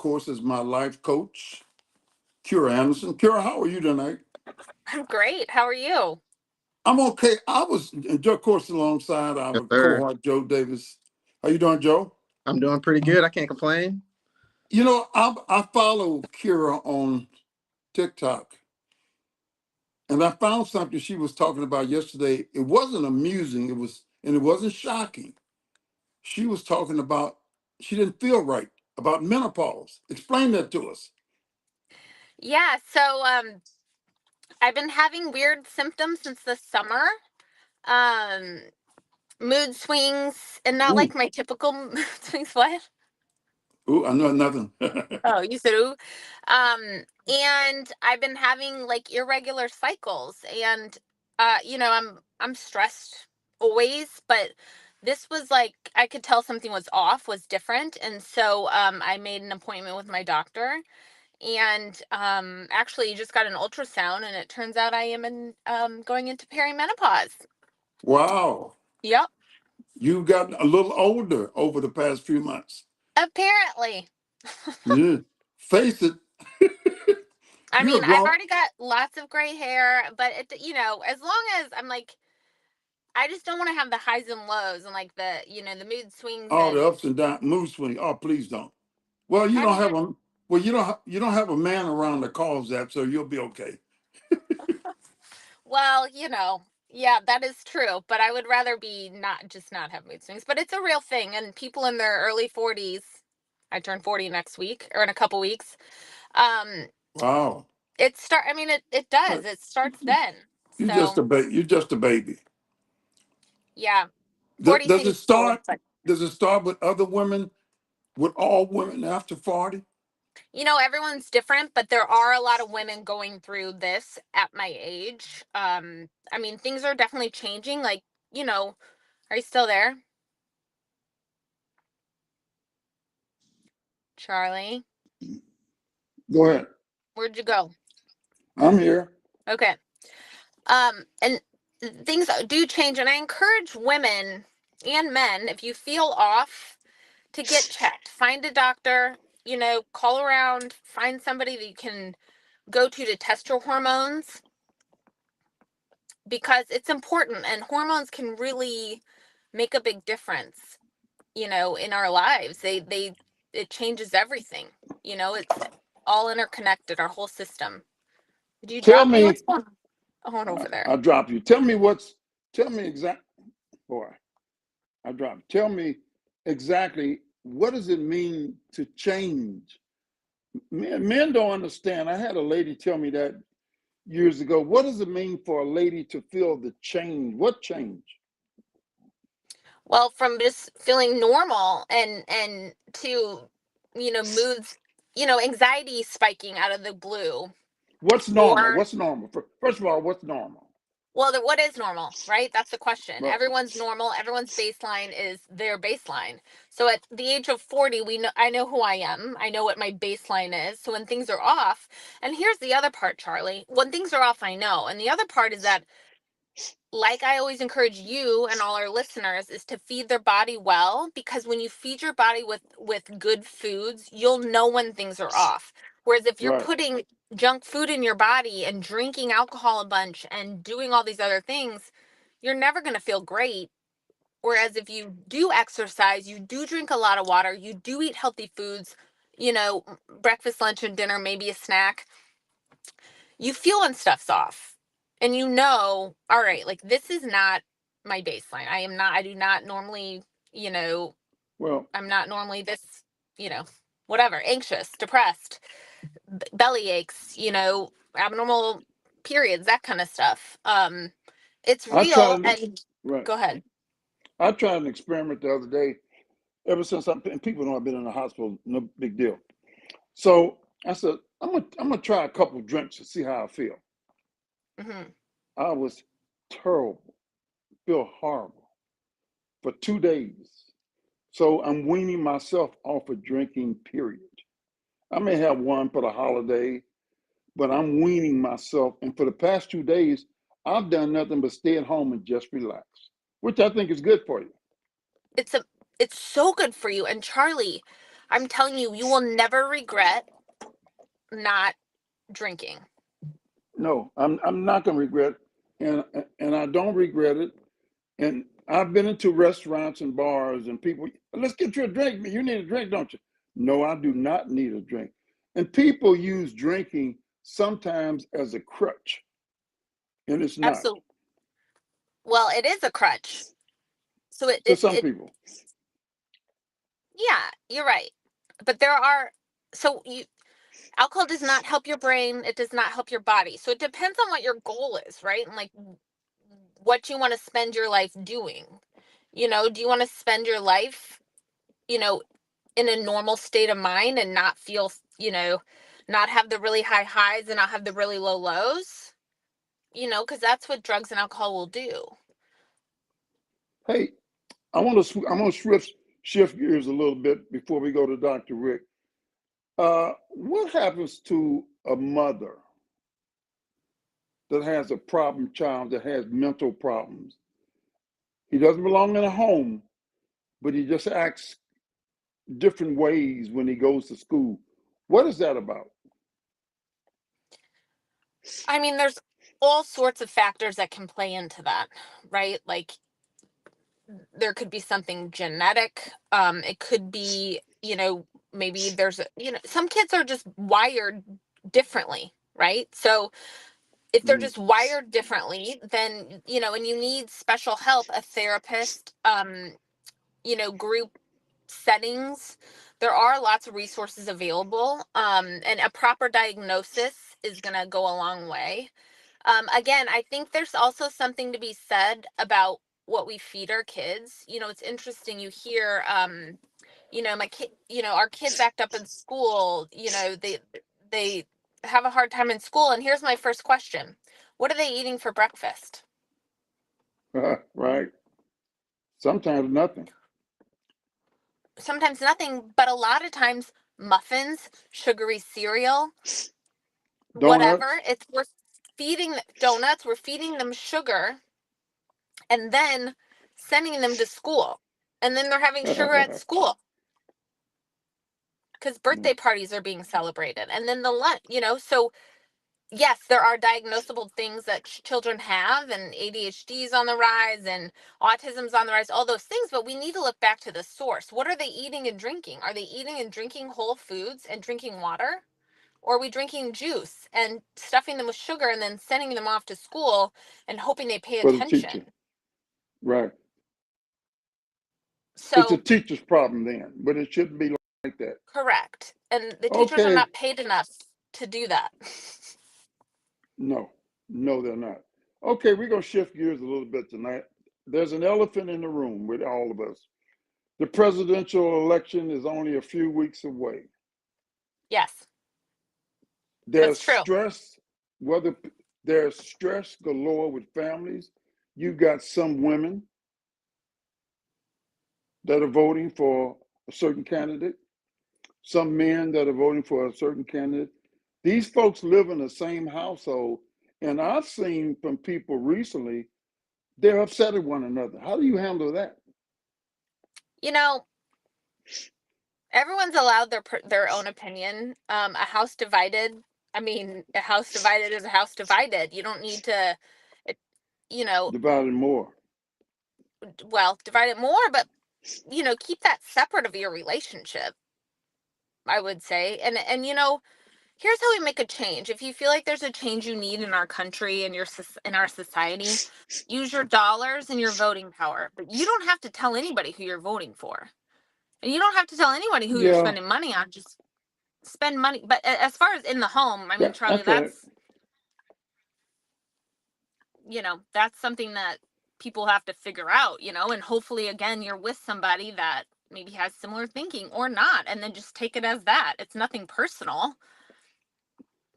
course, is my life coach, Kira Anderson. Kira, how are you tonight? I'm great. How are you? I'm okay. I was, and of course, alongside Yes, our sir. cohort, Joe Davis. How you doing, Joe? I'm doing pretty good. I can't complain. I follow Kira on TikTok, and I found something she was talking about yesterday. It wasn't amusing. And it wasn't shocking. She was talking about she didn't feel right about menopause. Explain that to us. Yeah, so I've been having weird symptoms since the summer. Um Mood swings and not Ooh, like my typical mood swings. What? ooh, I know nothing. Oh, you said ooh. And I've been having like irregular cycles and I'm stressed always, but this was like I could tell something was off, was different, and so I made an appointment with my doctor. And actually just got an ultrasound and it turns out I am going into perimenopause. Wow. Yep. You've gotten a little older over the past few months. Apparently. Yeah. Face it, I you're mean, I've grown. already got lots of gray hair, but as long as I'm like, I just don't want to have the highs and lows and like the mood swings. All the And ups and downs, mood swing. Oh, please don't. Well, you I don't mean, have a well, you don't have a man around that calls that, so you'll be okay. well, yeah, that is true, but I would rather be not have mood swings, but it's a real thing. And people in their early 40s, I turn 40 next week or in a couple weeks. Um, Wow. I mean, it does. It starts then. So, You're just a baby. yeah, 40 Does it seems old, start? but Does it start with other women? With all women after 40? everyone's different, but there are a lot of women going through this at my age. I mean, things are definitely changing. Like, are you still there, Charlie? Go ahead. Where'd you go? I'm here. Okay. And things do change, and I encourage women and men, if you feel off, to get checked. Find a doctor, call around, find somebody that you can go to test your hormones because it's important, and hormones can really make a big difference, in our lives. It changes everything. It's all interconnected, our whole system. Did you Tell drop me? me, What's going on over there? I drop you. Tell me exact, boy, I drop. Tell me exactly what does it mean to change? Men don't understand. I had a lady tell me that years ago. What does it mean for a lady to feel the change? What change? Well, from just feeling normal and to moods, anxiety spiking out of the blue. What's normal? Or, What's normal? First of all, what's normal? well, what is normal, right? That's the question. Well, Everyone's normal. Everyone's baseline is their baseline. So at the age of 40, I know who I am. I know what my baseline is. So when things are off, and here's the other part, Charlie. When things are off, I know. And the other part is that, like I always encourage you and all our listeners, is to feed their body well, because when you feed your body with good foods, you'll know when things are off. Whereas if you're right. putting junk food in your body and drinking alcohol a bunch and doing all these other things, you're never going to feel great. Whereas if you do exercise, you do drink a lot of water, you do eat healthy foods, breakfast, lunch, and dinner, maybe a snack, you feel when stuff's off, and all right, like, this is not my baseline. I do not normally, you know Well, I'm not normally this, you know whatever, anxious, depressed, belly aches, abnormal periods, that kind of stuff. It's I real. tried. And Right. go ahead. I tried an experiment the other day. Ever since and people know I've been in the hospital, no big deal. So I said, I'm gonna try a couple drinks to see how I feel. Hmm. I was terrible, feel horrible for 2 days. So I'm weaning myself off of drinking, period. I may have one for the holiday, but I'm weaning myself. And for the past 2 days, I've done nothing but stay at home and just relax, which I think is good for you. It's so good for you. And Charlie, I'm telling you, you will never regret not drinking. No, I'm not gonna regret, and and I don't regret it. And I've been into restaurants and bars, and people, let's get you a drink. You need a drink, don't you? No, I do not need a drink. And people use drinking sometimes as a crutch, and it's not Absolutely. Well, it is a crutch. So to some people. yeah, you're right. But so you, alcohol does not help your brain. It does not help your body. So it depends on what your goal is, right? And like what you want to spend your life doing. Do you want to spend your life, you know, in a normal state of mind and not feel, not have the really high highs and not have the really low lows? Because that's what drugs and alcohol will do. Hey, I'm gonna shift gears a little bit before we go to Dr. Rick. What happens to a mother that has a problem child that has mental problems? He doesn't belong in a home, but he just acts different ways when he goes to school. What is that about? I mean, there's all sorts of factors that can play into that, right? Like there could be something genetic. It could be, maybe some kids are just wired differently, right? So if they're Mm. just wired differently, then, and you need special help, a therapist, group settings, there are lots of resources available. And a proper diagnosis is going to go a long way. Again, I think there's also something to be said about what we feed our kids. It's interesting. You hear, my kid, our kids act up in school. They have a hard time in school. And here's my first question: what are they eating for breakfast? Right. Sometimes nothing. Sometimes nothing, but a lot of times muffins, sugary cereal, whatever. Donuts. We're feeding donuts. We're feeding them sugar and then sending them to school. And then they're having sugar at school because birthday parties are being celebrated. And then the lunch, so yes, there are diagnosable things that children have, and ADHD is on the rise and autism's on the rise, all those things. But we need to look back to the source. What are they eating and drinking? Are they eating and drinking whole foods and drinking water? Or are we drinking juice and stuffing them with sugar and then sending them off to school and hoping they pay For the teacher. attention? Right. It's a So teacher's problem then, but it shouldn't be like that. correct. And the teachers are Okay. not paid enough to do that. No, no, they're not. Okay, we're going to shift gears a little bit tonight. There's an elephant in the room with all of us. The presidential election is only a few weeks away. Yes, There's that's true. stress, whether there's stress galore with families. You've got some women that are voting for a certain candidate, some men that are voting for a certain candidate. These folks live in the same household. And I've seen from people recently, they're upset at one another. How do you handle that? You know, everyone's allowed their own opinion. A house divided, I mean, a house divided is a house divided. You don't need to, it, you know, Divided more. well, divide it more, but keep that separate of your relationship, I would say. And here's how we make a change. If you feel like there's a change you need in our country and in our society, use your dollars and your voting power. But you don't have to tell anybody who you're voting for. And you don't have to tell anybody who you're Yeah, spending money on. Just spend money. But as far as in the home, I mean, I Charlie, feel it. that's something that people have to figure out, and hopefully, again, you're with somebody that maybe has similar thinking or not, and then just take it as that. It's nothing personal.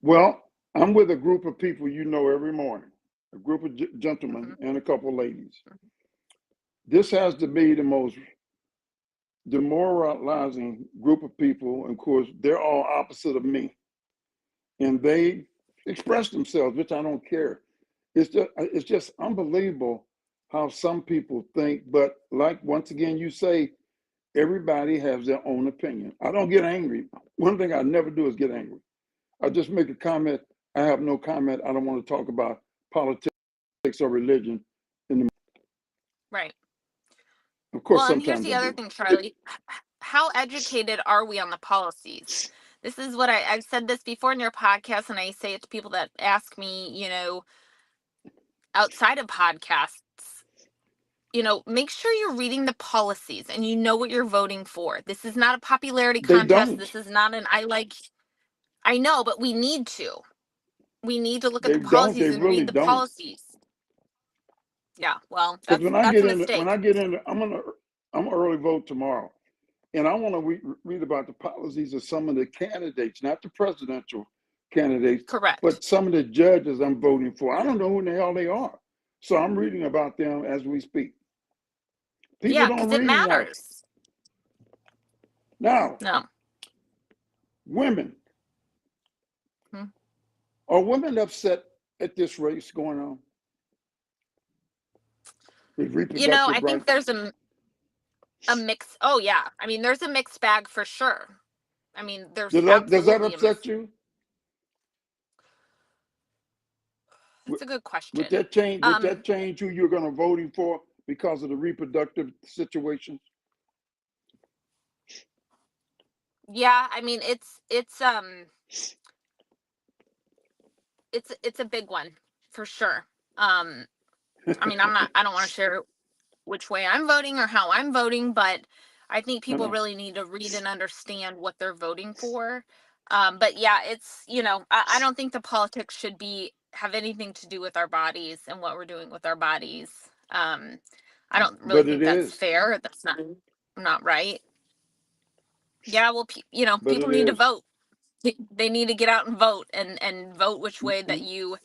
Well, I'm with a group of people you know every morning, a group of Mm-hmm. gentlemen and a couple of ladies. This has to be the most demoralizing group of people. And of course, they're all opposite of me. And they express themselves, which I don't care. It's just unbelievable how some people think. But like once again, you say Everybody has their own opinion. I don't get angry. One thing I never do is get angry. I just make a comment. I have no comment. I don't want to talk about politics or religion. Right. Of course, Well, and here's sometimes the I other do. thing, Charlie. How educated are we on the policies? This is what I've said this before in your podcast, and I say it to people that ask me, outside of podcasts. Make sure you're reading the policies and you know what you're voting for. This is not a popularity They contest. don't. This is not an I know, but we need to. We need to look at They the don't. They policies and really read the don't. policies. Yeah, well, Because when I that's a get into, mistake. I'm gonna early vote tomorrow, and I want to read about the policies of some of the candidates, not the presidential candidates, Correct. but some of the judges I'm voting for. I don't know who in the hell they are, so I'm reading about them as we speak. People Yeah, don't because it read enough. matters. Now, No. women, Hmm. are women upset at this race going on with I reproductive think rights? there's a mix. Oh yeah, I mean, there's a mixed bag for sure. I mean, there's Does that absolutely a upset mix. you? That's a good Would question. that change? Would that change who you're going to voting for because of the reproductive situation? Yeah, I mean, it's a big one for sure. I mean, I don't want to share which way I'm voting or how I'm voting, but I think No, people no. really need to read and understand what they're voting for. But yeah, I don't think the politics should have anything to do with our bodies and what we're doing with our bodies. I don't really But it think that's is. fair. That's not right. Yeah, well, But people it need to is. vote. They need to get out and vote and vote which way that Mhm.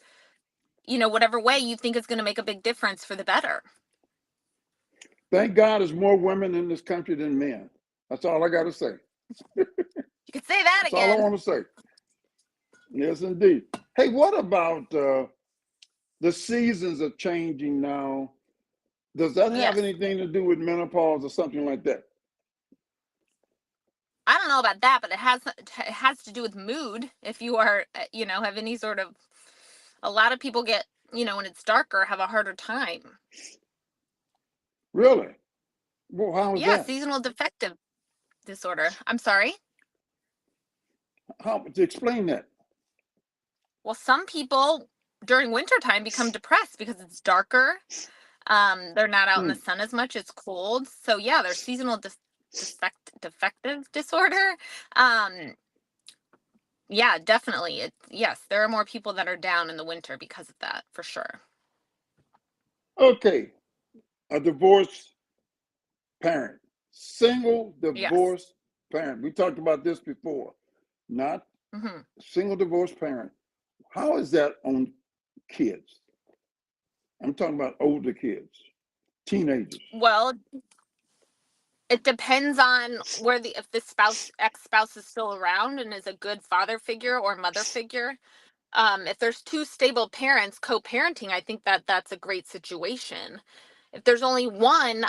whatever way you think is going to make a big difference for the better. Thank God there's more women in this country than men. That's all I got to say. You could say that That's all I again. want to say. Yes, indeed. Hey, what about the seasons are changing now? Does that have Yes. anything to do with menopause or something like that? I don't know about that, but it has to do with mood. If you are, have any sort of, a lot of people get, when it's darker, have a harder time. Really? Well, how is Yeah, that? seasonal defective disorder. I'm sorry. How to explain that? Well, some people during wintertime become depressed because it's darker. They're not out in the Hmm. sun as much. It's cold. So yeah, there's seasonal defective disorder. Um, yeah, definitely. Yes, there are more people that are down in the winter because of that, for sure. Okay, a divorced parent, single Yes. divorced parent. We talked about this before. Not Hmm. single divorced parent. How is that on kids? I'm talking about older kids, teenagers. Well, it depends on if the ex-spouse is still around and is a good father figure or mother figure. If there's two stable parents co-parenting, I think that's a great situation. If there's only one,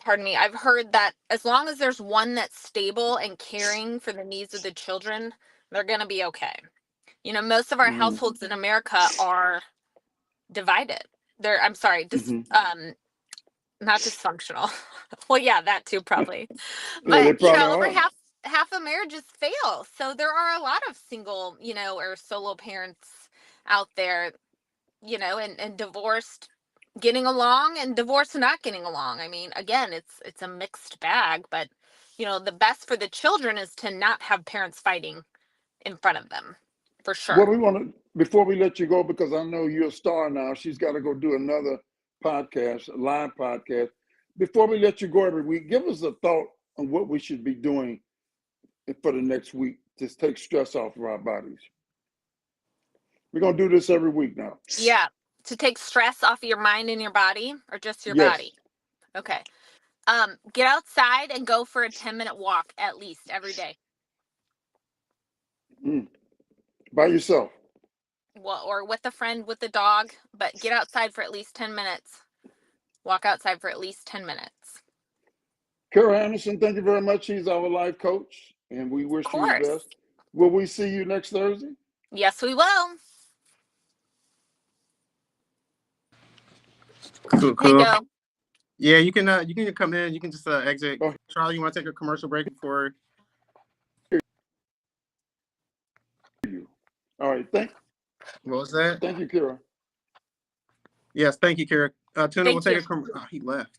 pardon me, I've heard that as long as there's one that's stable and caring for the needs of the children, they're going to be okay. Most of our Mm-hmm. households in America are divided. I'm sorry, Mm-hmm. not dysfunctional. Well, yeah, that too probably. Yeah, they But probably over are. half of marriages fail. So there are a lot of single, or solo parents out there, and divorced getting along and divorced not getting along. I mean, again, it's a mixed bag, but the best for the children is to not have parents fighting in front of them, for What sure. we want to, before we let you go, because I know you're a star now, she's got to go do another podcast, a live podcast. Before we let you go every week, give us a thought on what we should be doing for the next week to take stress off of our bodies. We're going to do this every week now. Yeah, to take stress off of your mind and your body, or just your Yes. body. Okay. Get outside and go for a 10-minute walk at least every day. Mm. By yourself. Well, or with a friend, with the dog, but get outside for at least 10 minutes. Walk outside for at least 10 minutes. Carol Anderson, thank you very much. She's our life coach, and we Of wish you the course. best. Will we see you next Thursday? Yes, we will. Cool, Hey, cool. Joe. Yeah, you can come in. You can just exit. Oh, Charlie, you want to take a commercial break before? you. All right. What was that? Thank you, Kira. Yes, thank you, Kara. Tuna, we'll Thank take you. a. Oh, he left.